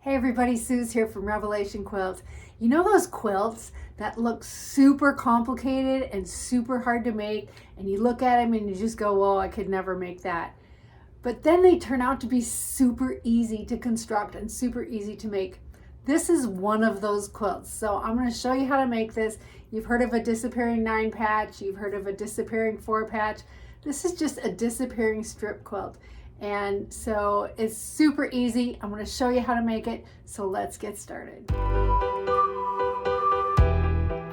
Hey everybody, Sue's here from Revelation Quilts. You know those quilts that look super complicated and super hard to make, and you look at them and you just go, whoa, I could never make that. But then they turn out to be super easy to construct and super easy to make. This is one of those quilts. So I'm going to show you how to make this. You've heard of a disappearing 9 patch, you've heard of a disappearing 4 patch. This is just a disappearing strip quilt. And so it's super easy. I'm going to show you how to make it. So let's get started.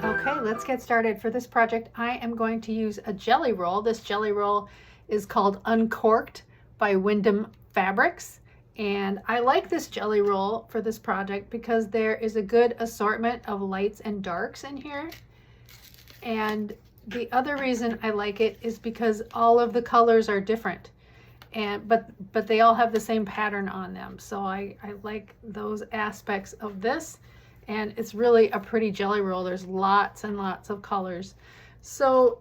Okay, let's get started. For this project, I am going to use a jelly roll. This jelly roll is called Uncorked by Wyndham Fabrics. And I like this jelly roll for this project because there is a good assortment of lights and darks in here. And the other reason I like it is because all of the colors are different. But they all have the same pattern on them. So I like those aspects of this. And it's really a pretty jelly roll. There's lots and lots of colors. So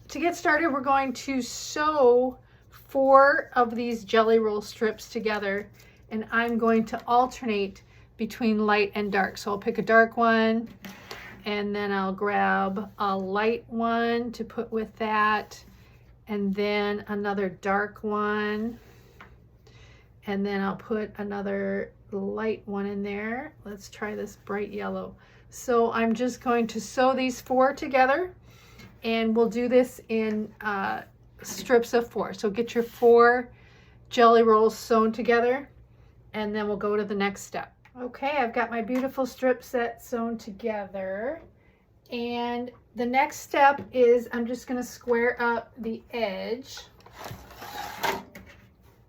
to get started, we're going to sew 4 of these jelly roll strips together. And I'm going to alternate between light and dark. So I'll pick a dark one, and then I'll grab a light one to put with that. And then another dark one, and then I'll put another light one in there. Let's try this bright yellow. So I'm just going to sew these 4 together, and we'll do this in strips of 4. So get your 4 jelly rolls sewn together, and then we'll go to the next step. Okay, I've got my beautiful strip set sewn together. And the next step is I'm just going to square up the edge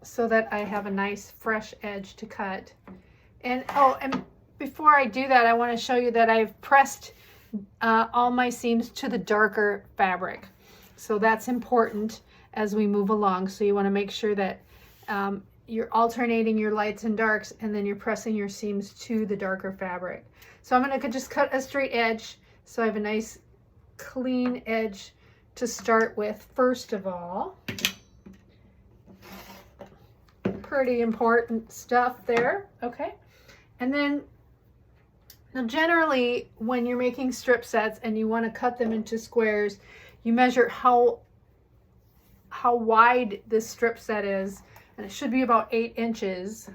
so that I have a nice fresh edge to cut. And and before I do that, I want to show you that I've pressed all my seams to the darker fabric. So that's important as we move along. So you want to make sure that you're alternating your lights and darks, and then you're pressing your seams to the darker fabric. So I'm going to just cut a straight edge. So I have a nice clean edge to start with first of all. Pretty important stuff there, okay? And then, now generally when you're making strip sets and you want to cut them into squares, you measure how wide this strip set is, and it should be about 8 inches.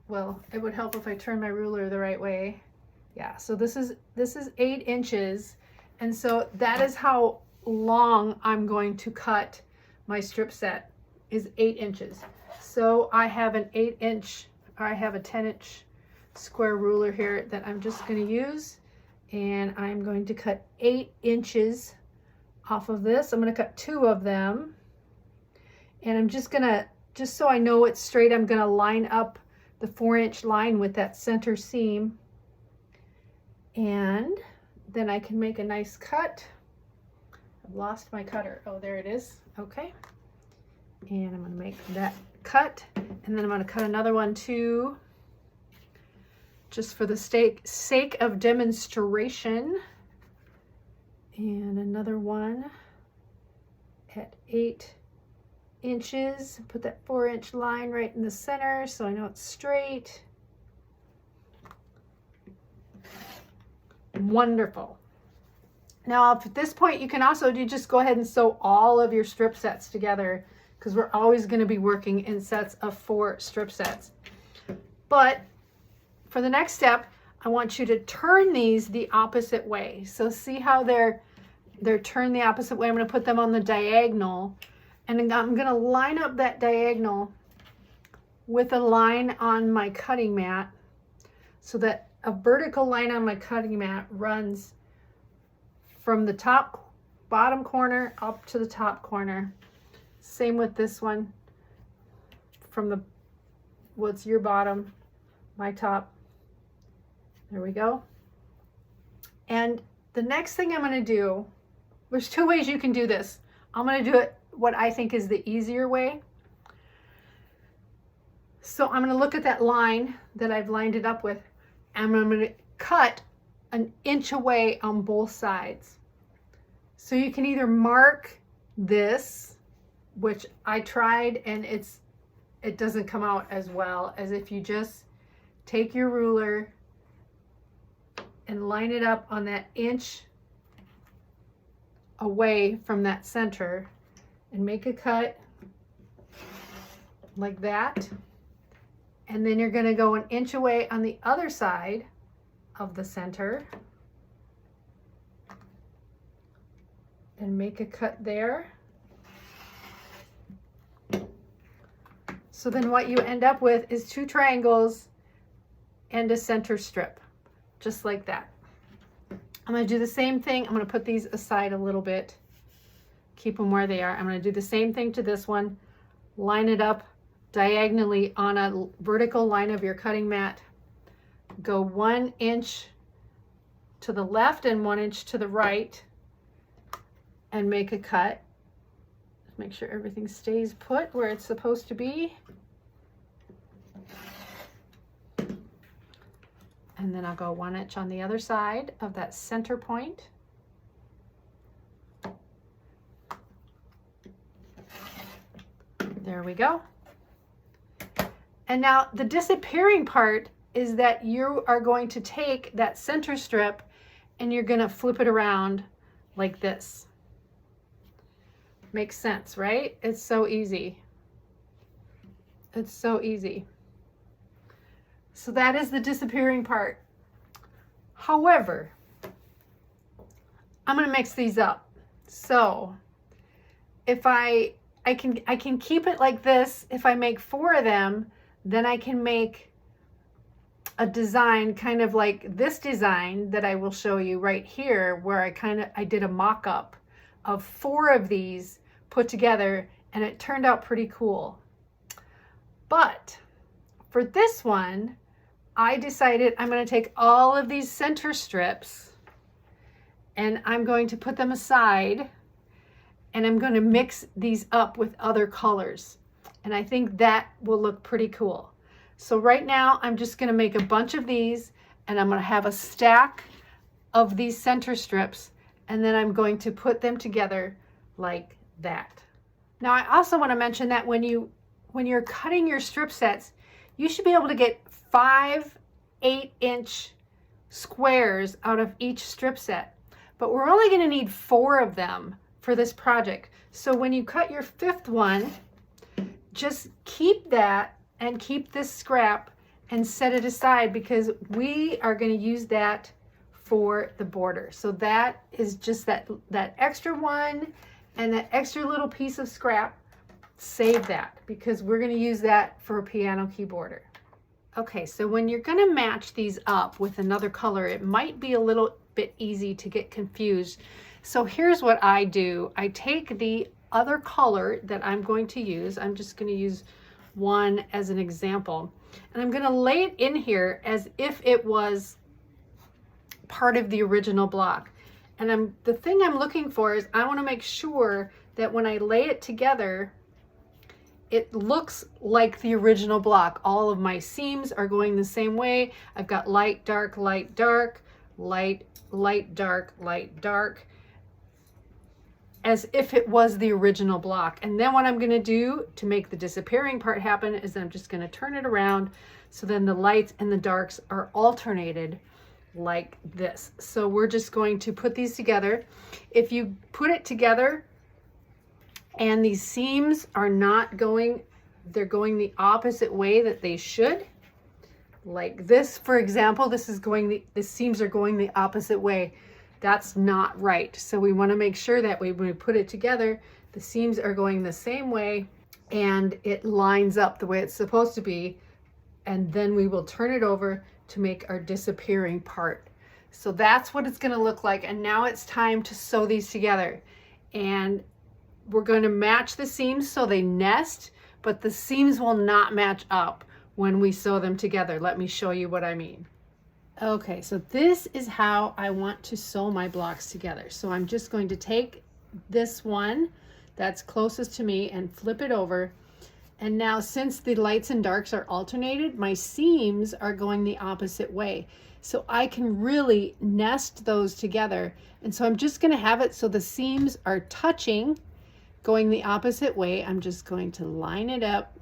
Well, it would help if I turn my ruler the right way. Yeah, so this is 8 inches, and so that is how long I'm going to cut my strip set, is 8 inches. So I have an 8-inch, or I have a 10-inch square ruler here that I'm just going to use, and I'm going to cut 8 inches off of this. I'm going to cut 2 of them, and I'm just so I know it's straight, I'm going to line up the 4-inch line with that center seam. And then I can make a nice cut. I've lost my cutter. Oh, there it is. Okay. And I'm going to make that cut. And then I'm going to cut another one too, just for the sake of demonstration. And another one at 8 inches. Put that 4-inch line right in the center so I know it's straight. Wonderful. Now at this point you can also just go ahead and sew all of your strip sets together, because we're always going to be working in sets of 4 strip sets. But for the next step, I want you to turn these the opposite way. So see how they're turned the opposite way. I'm going to put them on the diagonal, and I'm going to line up that diagonal with a line on my cutting mat, so that a vertical line on my cutting mat runs from the bottom corner up to the top corner. Same with this one, from what's your bottom, my top. There we go. And the next thing I'm going to do, there's 2 ways you can do this. I'm going to do it what I think is the easier way. So I'm going to look at that line that I've lined it up with, and I'm going to cut 1 inch away on both sides. So you can either mark this, which I tried, and it doesn't come out as well as if you just take your ruler and line it up on that inch away from that center and make a cut like that. And then you're going to go an inch away on the other side of the center and make a cut there. So then what you end up with is 2 triangles and a center strip, just like that. I'm going to do the same thing. I'm going to put these aside a little bit, keep them where they are. I'm going to do the same thing to this one, line it up diagonally on a vertical line of your cutting mat, go 1 inch to the left and 1 inch to the right, and make a cut. Make sure everything stays put where it's supposed to be. And then I'll go 1 inch on the other side of that center point. There we go. And now the disappearing part is that you are going to take that center strip and you're going to flip it around like this. Makes sense, right? It's so easy. It's so easy. So that is the disappearing part. However, I'm going to mix these up. So if I can keep it like this. If I make 4 of them, then I can make a design kind of like this design that I will show you right here, where I did a mock-up of 4 of these put together, and it turned out pretty cool. But for this one, I decided I'm going to take all of these center strips and I'm going to put them aside, and I'm going to mix these up with other colors. And I think that will look pretty cool. So right now I'm just going to make a bunch of these, and I'm going to have a stack of these center strips, and then I'm going to put them together like that. Now I also want to mention that when you're cutting your strip sets, you should be able to get 5 8-inch squares out of each strip set, but we're only going to need 4 of them for this project. So when you cut your 5th one, just keep that and keep this scrap and set it aside, because we are going to use that for the border. So that is just that extra one and that extra little piece of scrap. Save that, because we're going to use that for a piano key border. Okay, so when you're going to match these up with another color, it might be a little bit easy to get confused. So here's what I do. I take the other color that I'm going to use. I'm just going to use one as an example, and I'm going to lay it in here as if it was part of the original block. And the thing I'm looking for is I want to make sure that when I lay it together, it looks like the original block. All of my seams are going the same way. I've got light, dark, light, dark, light, light, dark, light, dark, as if it was the original block. And then what I'm going to do to make the disappearing part happen is I'm just going to turn it around, so then the lights and the darks are alternated like this. So we're just going to put these together. If you put it together and these seams are not going, they're going the opposite way that they should, like this, for example, this is going, the seams are going the opposite way. That's not right. So we want to make sure that when we put it together, the seams are going the same way and it lines up the way it's supposed to be. And then we will turn it over to make our disappearing part. So that's what it's going to look like. And now it's time to sew these together. And we're going to match the seams so they nest, but the seams will not match up when we sew them together. Let me show you what I mean. Okay, so this is how I want to sew my blocks together. So I'm just going to take this one that's closest to me and flip it over. And now, since the lights and darks are alternated, my seams are going the opposite way. So I can really nest those together. And so I'm just going to have it so the seams are touching, going the opposite way. I'm just going to line it up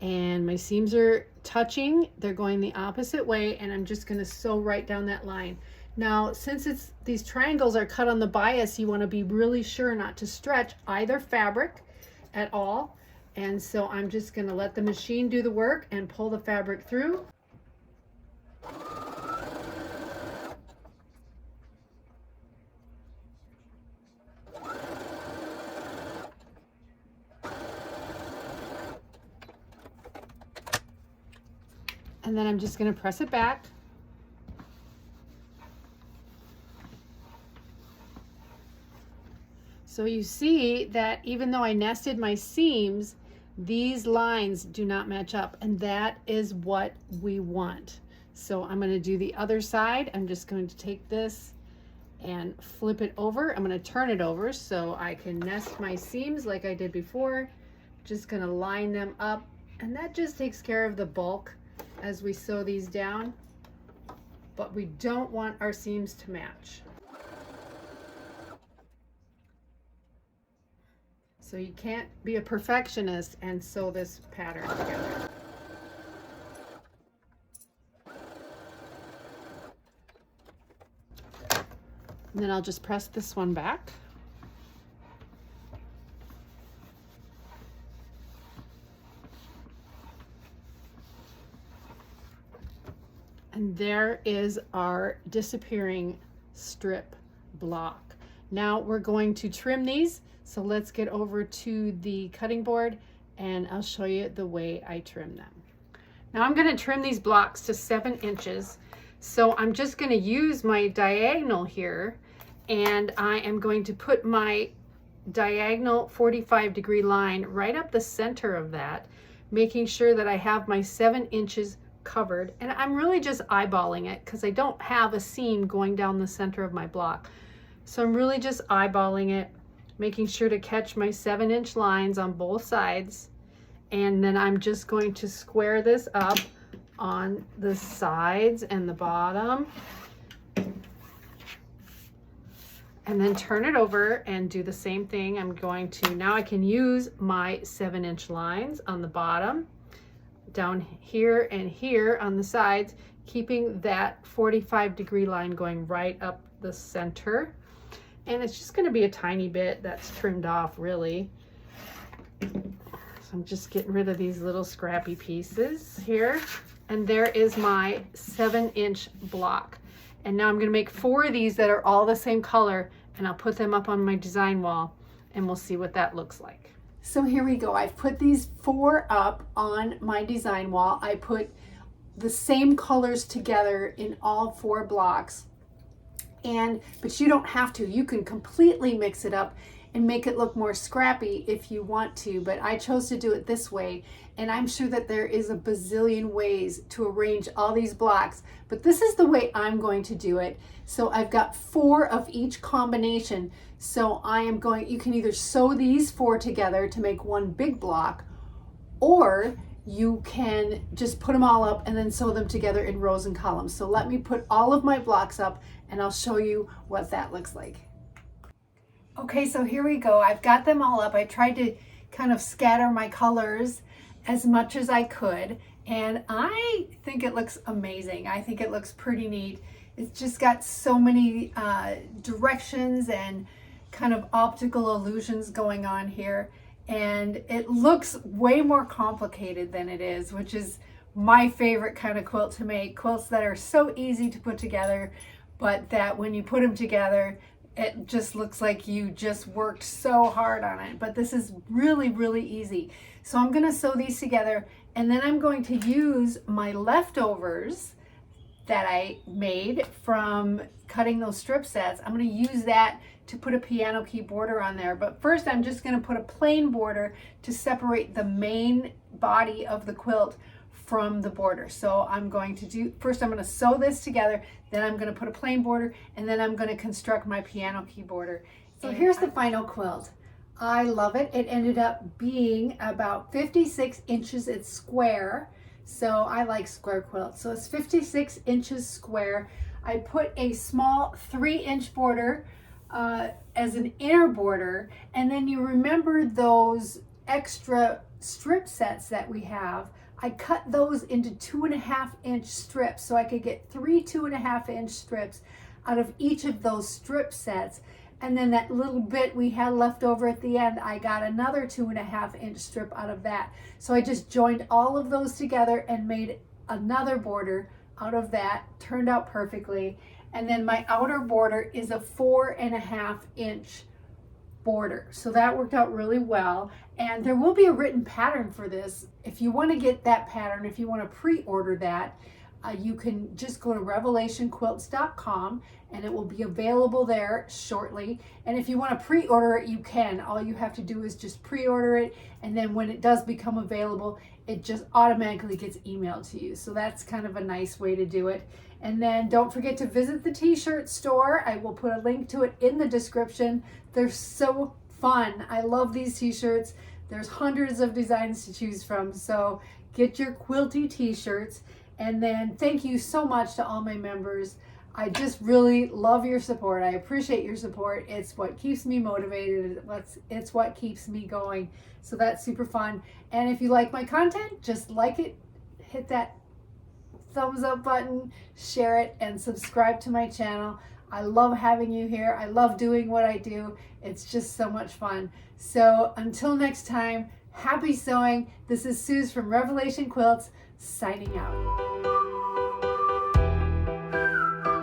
and my seams are touching. They're going the opposite way, and I'm just going to sew right down that line. Now, since these triangles are cut on the bias, you want to be really sure not to stretch either fabric at all. And so I'm just going to let the machine do the work and pull the fabric through. And then I'm just going to press it back. So you see that even though I nested my seams, these lines do not match up, and that is what we want. So I'm going to do the other side. I'm just going to take this and flip it over. I'm going to turn it over so I can nest my seams like I did before. Just going to line them up, and that just takes care of the bulk as we sew these down, but we don't want our seams to match. So you can't be a perfectionist and sew this pattern together. And then I'll just press this one back. And there is our disappearing strip block. Now we're going to trim these. So let's get over to the cutting board and I'll show you the way I trim them. Now I'm going to trim these blocks to 7 inches. So I'm just going to use my diagonal here, and I am going to put my diagonal 45-degree line right up the center of that, making sure that I have my 7 inches covered. And I'm really just eyeballing it because I don't have a seam going down the center of my block. So I'm really just eyeballing it, making sure to catch my 7-inch lines on both sides. And then I'm just going to square this up on the sides and the bottom. And then turn it over and do the same thing. I'm going to, now I can use my 7-inch lines on the bottom, down here and here on the sides, keeping that 45-degree line going right up the center. And it's just going to be a tiny bit that's trimmed off, really. So I'm just getting rid of these little scrappy pieces here. And there is my 7-inch block. And now I'm going to make 4 of these that are all the same color, and I'll put them up on my design wall, and we'll see what that looks like. So here we go. I've put these 4 up on my design wall. I put the same colors together in all 4 blocks. But you don't have to. You can completely mix it up and make it look more scrappy if you want to, but I chose to do it this way, and I'm sure that there is a bazillion ways to arrange all these blocks, but this is the way I'm going to do it. So I've got 4 of each combination, so I am going, you can either sew these 4 together to make one big block, or you can just put them all up and then sew them together in rows and columns. So let me put all of my blocks up and I'll show you what that looks like. Okay, so here we go. I've got them all up. I tried to kind of scatter my colors as much as I could, and I think it looks amazing. I think it looks pretty neat. It's just got so many directions and kind of optical illusions going on here, and it looks way more complicated than it is, which is my favorite kind of quilt to make. Quilts that are so easy to put together, but that when you put them together, it just looks like you just worked so hard on it. But this is really, really easy. So I'm going to sew these together, and then I'm going to use my leftovers that I made from cutting those strip sets. I'm going to use that to put a piano key border on there. But first I'm just going to put a plain border to separate the main body of the quilt from the border. So I'm going to do, first I'm going to sew this together, then I'm going to put a plain border, and then I'm going to construct my piano key border. So here's the final quilt. I love it. It ended up being about 56 inches. It's square, so I like square quilts. So it's 56 inches square. I put a small 3-inch border as an inner border, and then you remember those extra strip sets that we have, I cut those into 2.5-inch strips so I could get 3 2.5-inch strips out of each of those strip sets. And then that little bit we had left over at the end, I got another 2.5-inch strip out of that. So I just joined all of those together and made another border out of that. Turned out perfectly. And then my outer border is a 4.5-inch border. So that worked out really well. And there will be a written pattern for this. If you want to get that pattern, if you want to pre-order that, you can just go to revelationquilts.com and it will be available there shortly. And if you want to pre-order it, you can. All you have to do is just pre-order it, and then when it does become available, it just automatically gets emailed to you. So that's kind of a nice way to do it. And then don't forget to visit the t-shirt store. I will put a link to it in the description. They're so fun. I love these t-shirts. There's hundreds of designs to choose from. So get your quilty t-shirts. And then thank you so much to all my members. I just really love your support. I appreciate your support. It's what keeps me motivated. It's what keeps me going. So that's super fun. And if you like my content, just like it, hit that thumbs up button, share it, and subscribe to my channel. I love having you here. I love doing what I do. It's just so much fun. So until next time, happy sewing. This is Suze from Revelation Quilts, signing out.